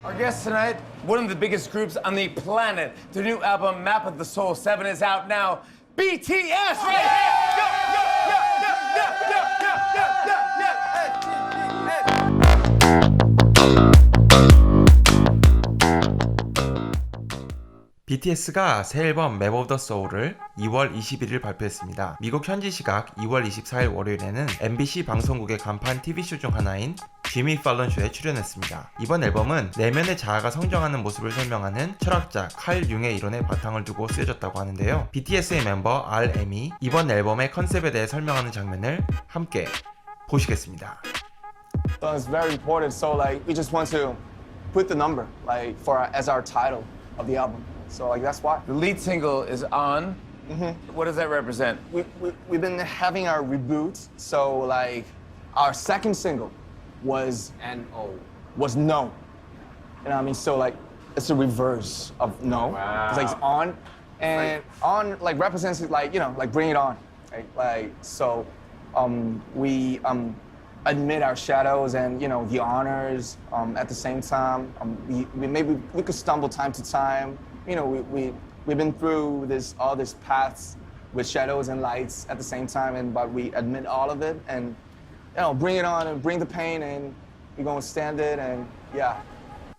Our guest tonight, one of the biggest groups on the planet. Their new album, Map of the Soul 7, is out now. BTS, right here! Yo, yo, yo, yo, yo, yo, yo, yo, yo, BTS가 새 앨범 Map of the Soul을 2월 21일 발표했습니다. 미국 현지 시각 2월 24일 월요일에는 MBC 방송국의 간판 TV쇼 중 하나인 지미 팔런 쇼에 출연했습니다. 이번 앨범은 내면의 자아가 성장하는 모습을 설명하는 철학자 칼 융의 이론에 바탕을 두고 쓰여졌다고 하는데요. BTS의 멤버 RM이 이번 앨범의 컨셉에 대해 설명하는 장면을 함께 보시겠습니다. So it's very important. So like we just want to put the number like as our title of the album. So like that's why. The lead single is On. What does that represent? We've been having our reboot. So like our second single was N-O. Was No. You know what I mean? So like it's a reverse of No. Wow. It's like it's On. And On like represents it like, you know, like bring it on. Like so we admit our shadows and, you know, the honors at the same time. Maybe we could stumble time to time. You know, we've been through all these paths with shadows and lights at the same time, but we admit all of it and, you know, bring it on and bring the pain and we're gonna stand it and yeah.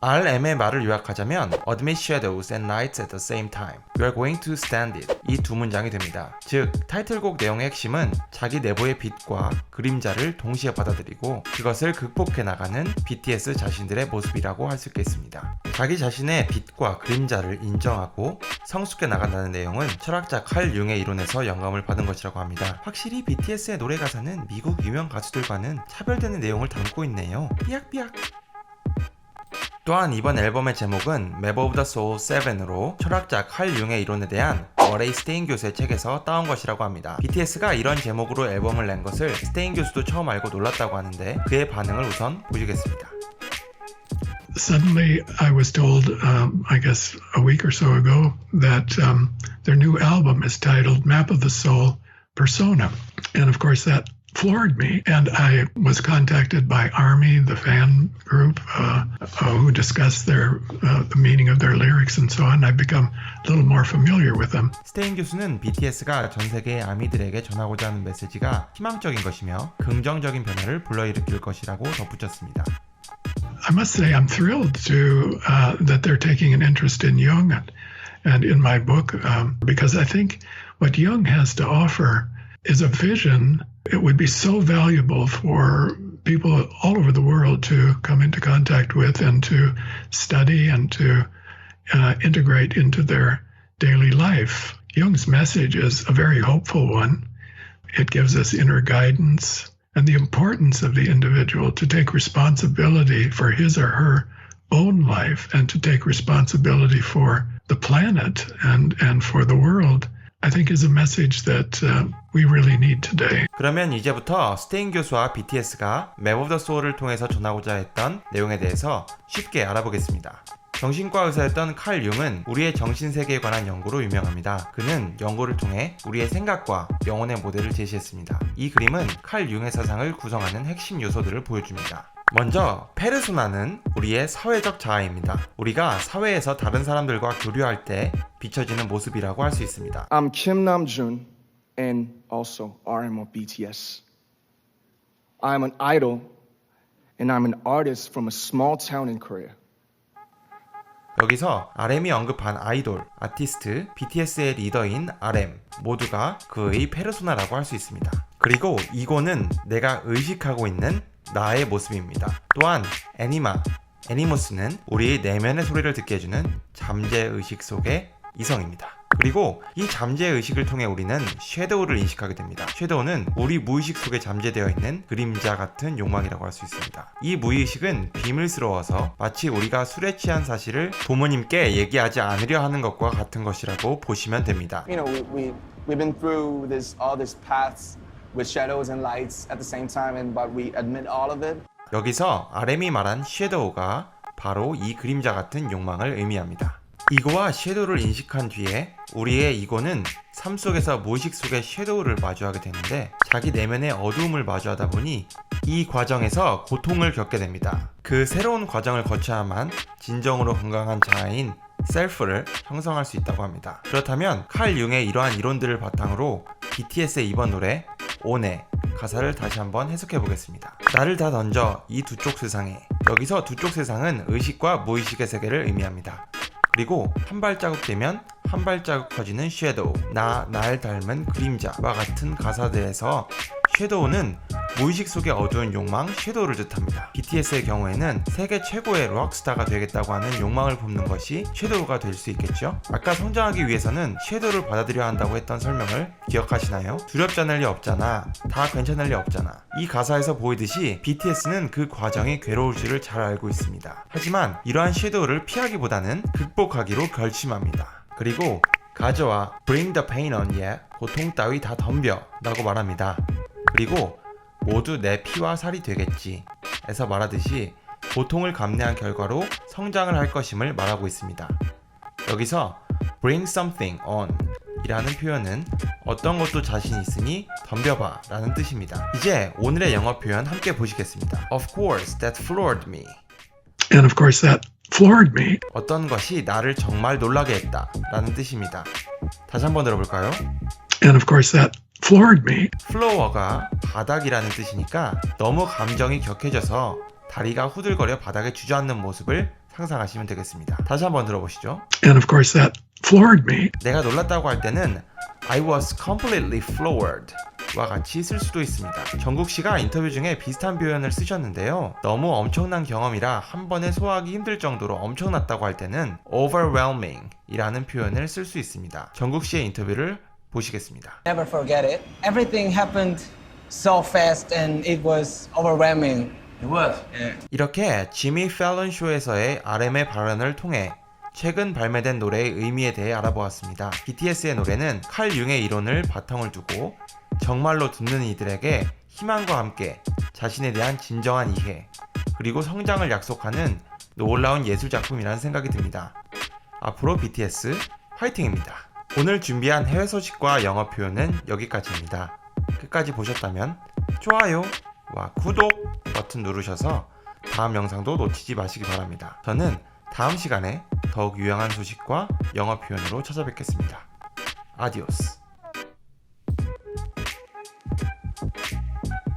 RM의 말을 요약하자면 Admit shadows and lights at the same time. We are going to stand it. 이 두 문장이 됩니다. 즉, 타이틀곡 내용의 핵심은 자기 내부의 빛과 그림자를 동시에 받아들이고 그것을 극복해 나가는 BTS 자신들의 모습이라고 할 수 있겠습니다. 자기 자신의 빛과 그림자를 인정하고 성숙해 나간다는 내용은 철학자 칼 융의 이론에서 영감을 받은 것이라고 합니다. 확실히 BTS의 노래 가사는 미국 유명 가수들과는 차별되는 내용을 담고 있네요. 삐약삐약. 또한 이번 앨범의 제목은 Map of the Soul 7으로 철학자 칼 융의 이론에 대한 워레이 스테인 교수의 책에서 따온 것이라고 합니다. BTS가 이런 제목으로 앨범을 낸 것을 스테인 교수도 처음 알고 놀랐다고 하는데 그의 반응을 우선 보시겠습니다. Suddenly, I was told, I guess a week or so ago, that their new album is titled Map of the Soul Persona. And of course, that floored me. And I was contacted by ARMY, the fan group, who discussed the meaning of their lyrics and so on. I've become a little more familiar with them. 스테인 교수는 BTS가 전 세계의 아미들에게 전하고자 하는 메시지가 희망적인 것이며 긍정적인 변화를 불러일으킬 것이라고 덧붙였습니다. I must say I'm thrilled to that they're taking an interest in Jung and in my book because I think what Jung has to offer is a vision. It would be so valuable for people all over the world to come into contact with and to study and to integrate into their daily life. Jung's message is a very hopeful one. It gives us inner guidance and the importance of the individual to take responsibility for his or her own life and to take responsibility for the planet and for the world, I think is a message that we really need today. 그러면 이제부터 스테인 교수와 BTS가 Map of the Soul을 통해서 전하고자 했던 내용에 대해서 쉽게 알아보겠습니다. 정신과 의사였던 칼 융은 우리의 정신세계에 관한 연구로 유명합니다. 그는 연구를 통해 우리의 생각과 영혼의 모델을 제시했습니다. 이 그림은 칼 융의 사상을 구성하는 핵심 요소들을 보여줍니다. 먼저 페르소나는 우리의 사회적 자아입니다. 우리가 사회에서 다른 사람들과 교류할 때 비춰지는 모습이라고 할 수 있습니다. I'm Kim Namjoon and also RM of BTS. I'm an idol and I'm an artist from a small town in Korea. 여기서 RM이 언급한 아이돌, 아티스트, BTS의 리더인 RM 모두가 그의 페르소나라고 할 수 있습니다. 그리고 이거는 내가 의식하고 있는 나의 모습입니다. 또한 애니모스는 우리의 내면의 소리를 듣게 해주는 잠재의식 속의 이성입니다. 그리고 이 잠재의식을 통해 우리는 섀도우를 인식하게 됩니다. 섀도우는 우리 무의식 속에 잠재되어 있는 그림자 같은 욕망이라고 할 수 있습니다. 이 무의식은 비밀스러워서 마치 우리가 술에 취한 사실을 부모님께 얘기하지 않으려 하는 것과 같은 것이라고 보시면 됩니다. You know, we've been through all these paths with shadows and lights at the same time, but we admit all of it. 여기서 RM이 말한 섀도우가 바로 이 그림자 같은 욕망을 의미합니다. 이거와 섀도우를 인식한 뒤에 우리의 이거는 삶 속에서 무의식 속의 섀도우를 마주하게 되는데 자기 내면의 어두움을 마주하다 보니 이 과정에서 고통을 겪게 됩니다. 그 새로운 과정을 거쳐야만 진정으로 건강한 자아인 셀프를 형성할 수 있다고 합니다. 그렇다면 칼 융의 이러한 이론들을 바탕으로 BTS의 이번 노래 온의 가사를 다시 한번 해석해 보겠습니다. 나를 다 던져 이 두 쪽 세상에. 여기서 두 쪽 세상은 의식과 무의식의 세계를 의미합니다. 그리고 한 발자국 되면 한 발자국 커지는 섀도우, 날 닮은 그림자와 같은 가사들에서 섀도우는 무의식 속의 어두운 욕망, 섀도우를 뜻합니다. BTS의 경우에는 세계 최고의 록스타가 되겠다고 하는 욕망을 품는 것이 섀도우가 될 수 있겠죠? 아까 성장하기 위해서는 섀도우를 받아들여야 한다고 했던 설명을 기억하시나요? 두렵지 않을 리 없잖아, 다 괜찮을 리 없잖아. 이 가사에서 보이듯이 BTS는 그 과정이 괴로울 줄을 잘 알고 있습니다. 하지만 이러한 섀도우를 피하기보다는 극복하기로 결심합니다. 그리고 가져와 Bring the pain on yeah, 고통 따위 다 덤벼 라고 말합니다. 그리고 모두 내 피와 살이 되겠지 에서 말하듯이 고통을 감내한 결과로 성장을 할 것임을 말하고 있습니다. 여기서 Bring something on 이라는 표현은 어떤 것도 자신 있으니 덤벼봐 라는 뜻입니다. 이제 오늘의 영어 표현 함께 보시겠습니다. Of course that floored me. And of course, that floored me. 어떤 것이 나를 정말 놀라게 했다 라는 뜻입니다. 다시 한번 들어볼까요? And of course, that floored me. 플로어가 바닥이라는 뜻이니까 너무 감정이 격해져서 다리가 후들거려 바닥에 주저앉는 모습을 상상하시면 되겠습니다. 다시 한번 들어보시죠. And of course, that floored me. 내가 놀랐다고 할 때는 I was completely floored 와 같이 쓸 수도 있습니다. 정국 씨가 인터뷰 중에 비슷한 표현을 쓰셨는데요. 너무 엄청난 경험이라 한 번에 소화하기 힘들 정도로 엄청났다고 할 때는 overwhelming 이라는 표현을 쓸 수 있습니다. 정국 씨의 인터뷰를 보시겠습니다. Never forget it. Everything happened so fast and it was overwhelming. It was. 이렇게 지미 팰런 쇼에서의 RM의 발언을 통해 최근 발매된 노래의 의미에 대해 알아보았습니다. BTS의 노래는 칼 융의 이론을 바탕을 두고 정말로 듣는 이들에게 희망과 함께 자신에 대한 진정한 이해 그리고 성장을 약속하는 놀라운 예술작품이라는 생각이 듭니다. 앞으로 BTS 화이팅입니다. 오늘 준비한 해외 소식과 영어 표현은 여기까지입니다. 끝까지 보셨다면 좋아요와 구독 버튼 누르셔서 다음 영상도 놓치지 마시기 바랍니다. 저는 다음 시간에 더욱 유용한 소식과 영어 표현으로 찾아뵙겠습니다. 아디오스.